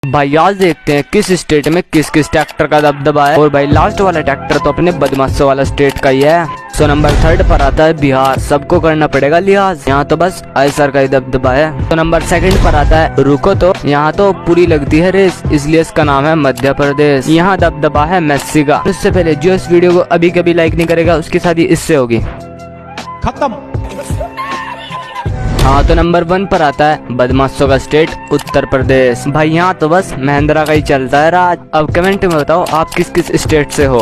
भाई आज देखते हैं किस स्टेट में किस किस ट्रैक्टर का दबदबा है। और भाई लास्ट वाला ट्रैक्टर तो अपने बदमाशों वाला स्टेट का ही है। सो नंबर 3 पर आता है बिहार, सबको करना पड़ेगा लिहाज, यहाँ तो बस आयसर का ही दबदबा है। तो नंबर 2 पर आता है रुको तो, यहाँ तो पूरी लगती है रेस, इसलिए इसका नाम है मध्य प्रदेश, यहाँ दबदबा है मेस्सी का। इससे पहले जो इस वीडियो को अभी कभी लाइक नहीं करेगा उसकी शादी इससे होगी खत्म। हाँ तो नंबर 1 पर आता है बदमाशों का स्टेट उत्तर प्रदेश। भाई यहाँ तो बस महिंद्रा का ही चलता है राज। अब कमेंट में बताओ आप किस किस स्टेट से हो।